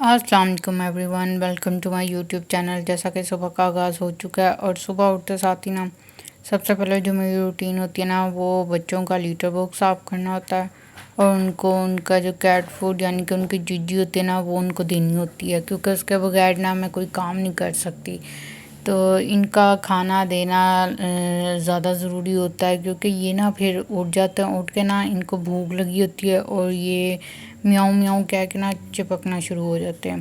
السلام علیکم everyone, welcome to my YouTube channel. جیسا کہ صبح کا آغاز ہو چکا ہے اور صبح اٹھتے ساتھ ہی نا سب سے پہلے جو میری روٹین ہوتی ہے نا وہ بچوں کا لیٹر باکس صاف کرنا ہوتا ہے اور ان کا جو کیٹ فوڈ یعنی کہ ان کی ججی ہوتی ہے نا وہ ان کو دینی ہوتی ہے، کیونکہ اس کے بغیر نا میں کوئی کام نہیں کر سکتی۔ تو ان کا کھانا دینا زیادہ ضروری ہوتا ہے، کیونکہ یہ نا پھر اٹھ جاتے ہیں، اٹھ کے نا ان کو بھوک لگی ہوتی ہے اور یہ میاؤں میاؤں کہہ کے نا چپکنا شروع ہو جاتے ہیں۔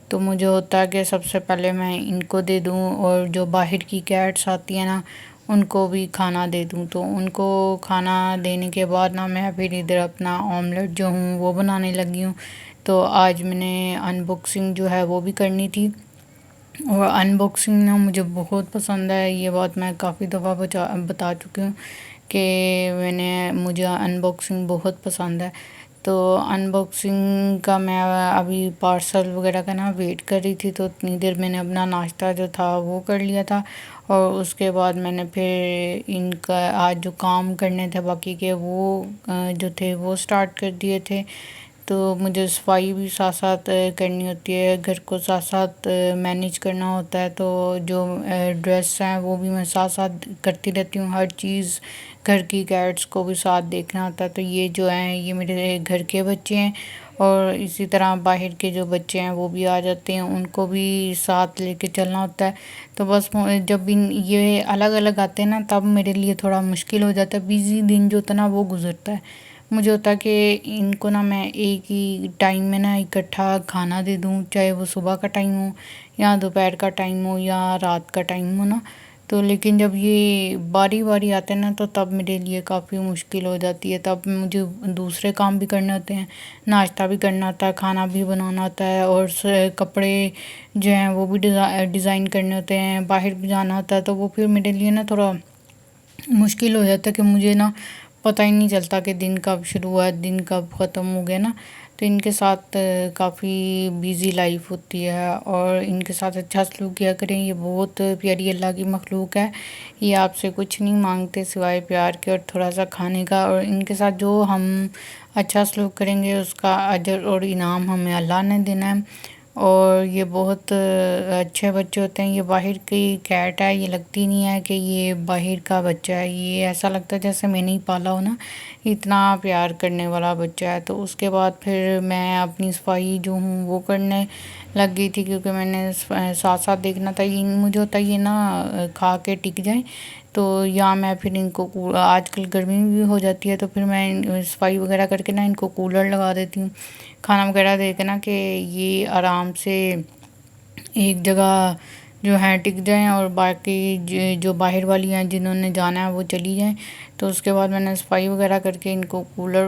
تو مجھے ہوتا ہے کہ سب سے پہلے میں ان کو دے دوں اور جو باہر کی کیٹس آتی ہیں نا ان کو بھی کھانا دے دوں۔ تو ان کو کھانا دینے کے بعد نا میں پھر ادھر اپنا آملیٹ جو ہوں وہ بنانے لگی ہوں۔ تو آج میں نے ان باکسنگ جو ہے وہ بھی کرنی تھی، اور ان باکسنگ نا مجھے بہت پسند ہے۔ یہ بات میں کافی دفعہ بتا چکی ہوں کہ مجھے ان باکسنگ بہت پسند ہے۔ تو ان باکسنگ کا میں ابھی پارسل وغیرہ کا نا ویٹ کر رہی تھی، تو اتنی دیر میں نے اپنا ناشتہ جو تھا وہ کر لیا تھا، اور اس کے بعد میں نے پھر ان کا آج جو کام کرنے تھے باقی کے وہ جو تھے وہ سٹارٹ کر دیے تھے۔ تو مجھے صفائی بھی ساتھ ساتھ کرنی ہوتی ہے، گھر کو ساتھ ساتھ مینیج کرنا ہوتا ہے۔ تو جو ڈریس ہیں وہ بھی میں ساتھ ساتھ کرتی رہتی ہوں، ہر چیز گھر کی کیٹس کو بھی ساتھ دیکھنا ہوتا ہے۔ تو یہ جو ہیں یہ میرے گھر کے بچے ہیں، اور اسی طرح باہر کے جو بچے ہیں وہ بھی آ جاتے ہیں، ان کو بھی ساتھ لے کے چلنا ہوتا ہے۔ تو بس جب یہ الگ الگ آتے ہیں نا تب میرے لیے تھوڑا مشکل ہو جاتا ہے، بیزی دن جو ہوتا ہے نا وہ گزرتا ہے۔ مجھے ہوتا ہے کہ ان کو نا میں ایک ہی ٹائم میں نا اکٹھا کھانا دے دوں، چاہے وہ صبح کا ٹائم ہو یا دوپہر کا ٹائم ہو یا رات کا ٹائم ہو نا۔ تو لیکن جب یہ باری باری آتے ہیں نا تو تب میرے لیے کافی مشکل ہو جاتی ہے، تب مجھے دوسرے کام بھی کرنے ہوتے ہیں، ناشتہ بھی کرنا ہوتا ہے، کھانا بھی بنانا ہوتا ہے، اور کپڑے جو ہیں وہ بھی ڈیزائن کرنے ہوتے ہیں، باہر بھی جانا ہوتا ہے۔ تو وہ پھر میرے لیے نا تھوڑا مشکل ہو جاتا ہے کہ مجھے نا پتہ ہی نہیں چلتا کہ دن کب شروع ہوا ہے دن کب ختم ہو گیا نا۔ تو ان کے ساتھ کافی بیزی لائف ہوتی ہے، اور ان کے ساتھ اچھا سلوک کیا کریں، یہ بہت پیاری اللہ کی مخلوق ہے۔ یہ آپ سے کچھ نہیں مانگتے سوائے پیار کے اور تھوڑا سا کھانے کا، اور ان کے ساتھ جو ہم اچھا سلوک کریں گے اس کا اجر اور انعام ہمیں اللہ نے دینا ہے۔ اور یہ بہت اچھے بچے ہوتے ہیں۔ یہ باہر کی کیٹ ہے، یہ لگتی نہیں ہے کہ یہ باہر کا بچہ ہے، یہ ایسا لگتا ہے جیسے میں نے ہی پالا ہو نا، اتنا پیار کرنے والا بچہ ہے۔ تو اس کے بعد پھر میں اپنی صفائی جو ہوں وہ کرنے لگ گئی تھی، کیونکہ میں نے ساتھ ساتھ دیکھنا تھا، مجھے ہوتا ہے یہ نا کھا کے ٹک جائیں، تو یا میں پھر ان کو آج کل گرمی بھی ہو جاتی ہے تو پھر میں صفائی وغیرہ کر کے نا ان کو کولر لگا دیتی ہوں، کھانا وغیرہ دے کے نا کہ یہ آرام سے ایک جگہ جو ہیں ٹک جائیں، اور باقی جو باہر والی ہیں جنہوں نے جانا ہے وہ چلی جائیں۔ تو اس کے بعد میں نے صفائی وغیرہ کر کے ان کو کولر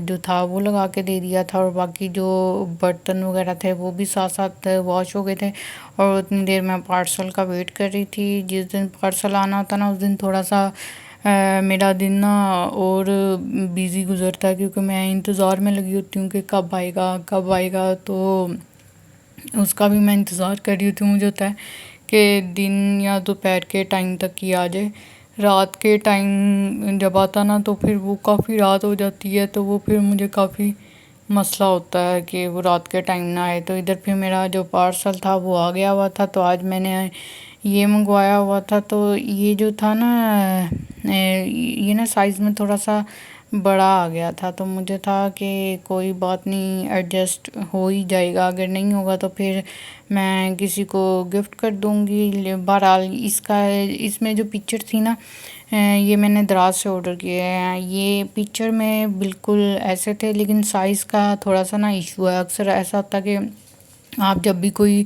جو تھا وہ لگا کے دے دیا تھا، اور باقی جو برتن وغیرہ تھے وہ بھی ساتھ ساتھ واش ہو گئے تھے، اور اتنی دیر میں پارسل کا ویٹ کر رہی تھی۔ جس دن پارسل آنا ہوتا نا اس دن تھوڑا سا میرا دن نا اور بیزی گزرتا ہے، کیونکہ میں انتظار میں لگی ہوتی ہوں کہ کب آئے گا کب آئے گا، تو اس کا بھی میں انتظار کر رہی ہوتی ہوں۔ مجھے ہوتا ہے کہ دن یا دوپہر کے ٹائم تک ہی آ جائے، رات کے ٹائم جب آتا نا تو پھر وہ کافی رات ہو جاتی ہے، تو وہ پھر مجھے کافی مسئلہ ہوتا ہے کہ وہ رات کے ٹائم نہ آئے۔ تو ادھر پھر میرا جو پارسل تھا وہ آ گیا ہوا تھا، تو آج میں نے یہ منگوایا ہوا تھا، تو یہ جو تھا نا یہ نا سائز میں تھوڑا سا بڑا آ گیا تھا، تو مجھے تھا کہ کوئی بات نہیں ایڈجسٹ ہو ہی جائے گا، اگر نہیں ہوگا تو پھر میں کسی کو گفٹ کر دوں گی۔ بہرحال اس میں جو پکچر تھی نا یہ میں نے دراز سے آرڈر کیے ہیں، یہ پکچر میں بالکل ایسے تھے، لیکن سائز کا تھوڑا سا نا ایشو ہے۔ اکثر ایسا ہوتا ہے کہ آپ جب بھی کوئی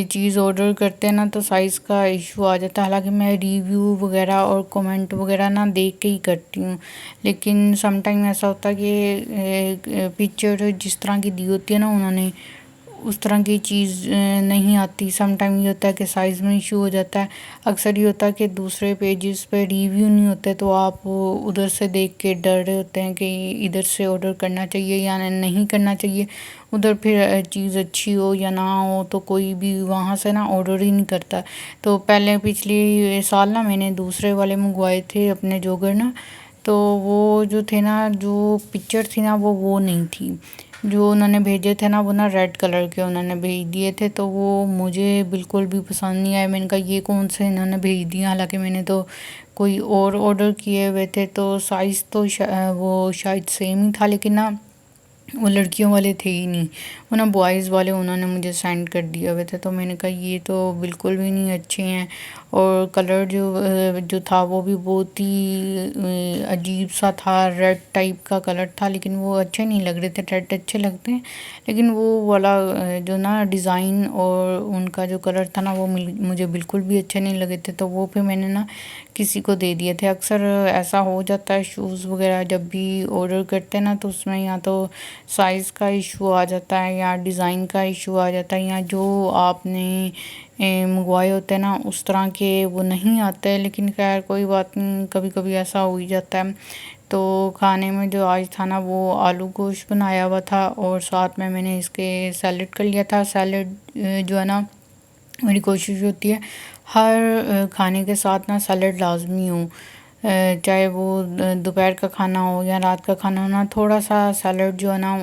چیز آرڈر کرتے ہیں نا تو سائز کا ایشو آ جاتا ہے، حالانکہ میں ریویو وغیرہ اور کومنٹ وغیرہ نا دیکھ کے ہی کرتی ہوں، لیکن سم ٹائم ایسا ہوتا ہے کہ پکچر جس طرح کی دی ہوتی ہے نا انہوں نے اس طرح کی چیز نہیں آتی۔ سم ٹائم یہ ہوتا ہے کہ سائز میں ایشو ہو جاتا ہے، اکثر یہ ہوتا ہے کہ دوسرے پیجز پہ ریویو نہیں ہوتے، تو آپ ادھر سے دیکھ کے ڈر رہے ہوتے ہیں کہ ادھر سے آرڈر کرنا چاہیے یا نہیں کرنا چاہیے، ادھر پھر چیز اچھی ہو یا نہ ہو تو کوئی بھی وہاں سے نا آرڈر ہی نہیں کرتا۔ تو پہلے پچھلی سال نا میں نے دوسرے والے منگوائے تھے اپنے جوگر نا، تو وہ جو تھے نا جو پکچر تھی نا وہ نہیں تھی، جو انہوں نے بھیجے تھے نا وہ نا ریڈ کلر کے انہوں نے بھیج دیے تھے، تو وہ مجھے بالکل بھی پسند نہیں آئے۔ میں نے کہا یہ کون سے انہوں نے بھیج دیا، حالانکہ میں نے تو کوئی اور آرڈر کیے ہوئے تھے، تو سائز تو وہ شاید سیم ہی تھا، لیکن نا وہ لڑکیوں والے تھے ہی نہیں، وہ نا بوائز والے انہوں نے مجھے سینڈ کر دیے ہوئے تھے۔ تو میں نے کہا یہ تو بالکل بھی نہیں اچھے ہیں، اور کلر جو تھا وہ بھی بہت ہی عجیب سا تھا، ریڈ ٹائپ کا کلر تھا، لیکن وہ اچھے نہیں لگ رہے تھے۔ ریڈ اچھے لگتے ہیں، لیکن وہ والا جو نا ڈیزائن اور ان کا جو کلر تھا نا وہ مجھے بالکل بھی اچھے نہیں لگے تھے، تو وہ پھر میں نے نا کسی کو دے دیے تھے۔ اکثر ایسا ہو جاتا ہے شوز وغیرہ جب بھی آرڈر کرتے ہیں نا، تو اس میں یا تو سائز کا ایشو آ جاتا ہے، یا ڈیزائن کا ایشو آ جاتا ہے، یا جو آپ نے منگوائے ہوتے ہیں نا اس طرح کے وہ نہیں آتے، لیکن خیر کوئی بات نہیں، کبھی کبھی ایسا ہو ہی جاتا ہے۔ تو کھانے میں جو آج تھا نا وہ آلو گوشت بنایا ہوا تھا، اور ساتھ میں نے اس کے سیلڈ کر لیا تھا۔ سیلڈ جو ہے نا میری کوشش ہوتی ہے ہر کھانے کے ساتھ نا سیلڈ لازمی ہو، چاہے وہ دوپہر کا کھانا ہو یا رات کا کھانا ہو نا، تھوڑا سا سیلڈ جو ہے نا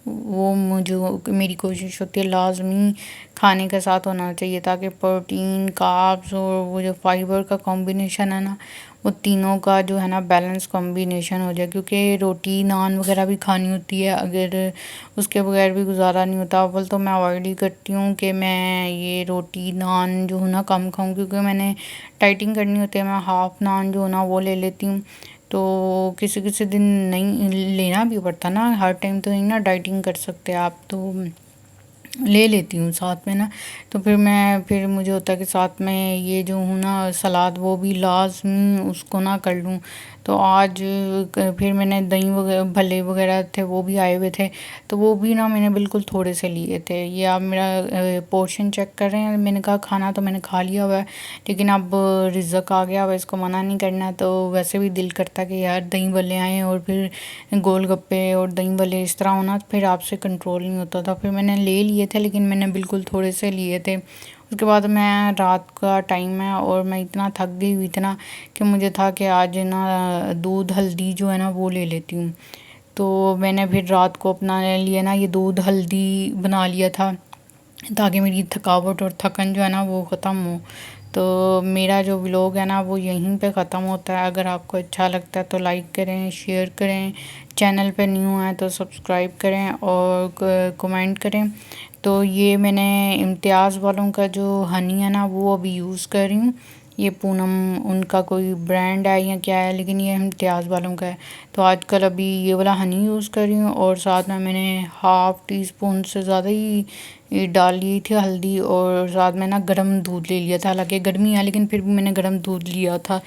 وہ مجھے میری کوشش ہوتی ہے لازمی کھانے کے ساتھ ہونا چاہیے، تاکہ پروٹین، کاربز اور وہ جو فائبر کا کمبینیشن ہے نا وہ تینوں کا جو ہے نا بیلنس کمبینیشن ہو جائے، کیونکہ روٹی نان وغیرہ بھی کھانی ہوتی ہے، اگر اس کے بغیر بھی گزارا نہیں ہوتا۔ اول تو میں اوائڈ ہی کرتی ہوں کہ میں یہ روٹی نان جو ہے نا کم کھاؤں، کیونکہ میں نے ڈائٹنگ کرنی ہوتی ہے، میں ہاف نان جو ہے نا وہ لے لیتی ہوں، تو کسی کسی دن نہیں لینا بھی پڑتا نا، ہر ٹائم تو نہیں نا ڈائٹنگ کر سکتے آپ، تو لے لیتی ہوں ساتھ میں نا۔ تو پھر مجھے ہوتا ہے کہ ساتھ میں یہ جو ہوں نا سلاد وہ بھی لازمی اس کو نہ کر لوں۔ تو آج پھر میں نے دہی وغیرہ بھلے وغیرہ تھے وہ بھی آئے ہوئے تھے، تو وہ بھی نا میں نے بالکل تھوڑے سے لیے تھے۔ یہ آپ میرا پورشن چیک کر رہے ہیں، میں نے کہا کھانا تو میں نے کھا لیا ہوا ہے، لیکن اب رزق آ گیا ہوا، اس کو منع نہیں کرنا، تو ویسے بھی دل کرتا کہ یار دہی بھلے آئیں اور پھر گول گپے اور دہی بھلے اس طرح ہونا، پھر آپ سے کنٹرول نہیں ہوتا تھا۔ پھر میں نے لے لیے تھے، لیکن میں نے بالکل تھوڑے سے لیے تھے۔ اس کے بعد میں رات کا ٹائم ہے اور میں اتنا تھک گئی ہوئی اتنا کہ مجھے تھا کہ آج نا دودھ ہلدی جو ہے نا وہ لے لیتی ہوں، تو میں نے پھر رات کو اپنا لیے نا یہ دودھ ہلدی بنا لیا تھا، تاکہ میری تھکاوٹ اور تھکن جو ہے نا وہ ختم ہو۔ تو میرا جو ولاگ ہے نا وہ یہیں پہ ختم ہوتا ہے۔ اگر آپ کو اچھا لگتا ہے تو لائک کریں، شیئر کریں، چینل پہ نیو ہیں تو سبسکرائب کریں اور کمنٹ کریں۔ تو یہ میں نے امتیاز والوں کا جو ہنی ہے نا وہ ابھی یوز کر رہی ہوں، یہ پونم ان کا کوئی برانڈ ہے یا کیا ہے، لیکن یہ امتیاز والوں کا ہے۔ تو آج کل ابھی یہ والا ہنی یوز کر رہی ہوں، اور ساتھ میں نے ہاف ٹی اسپون سے زیادہ ہی ڈال لی تھی ہلدی، اور ساتھ میں نا گرم دودھ لے لیا تھا، حالانکہ گرمی ہے لیکن پھر بھی میں نے گرم دودھ لیا تھا،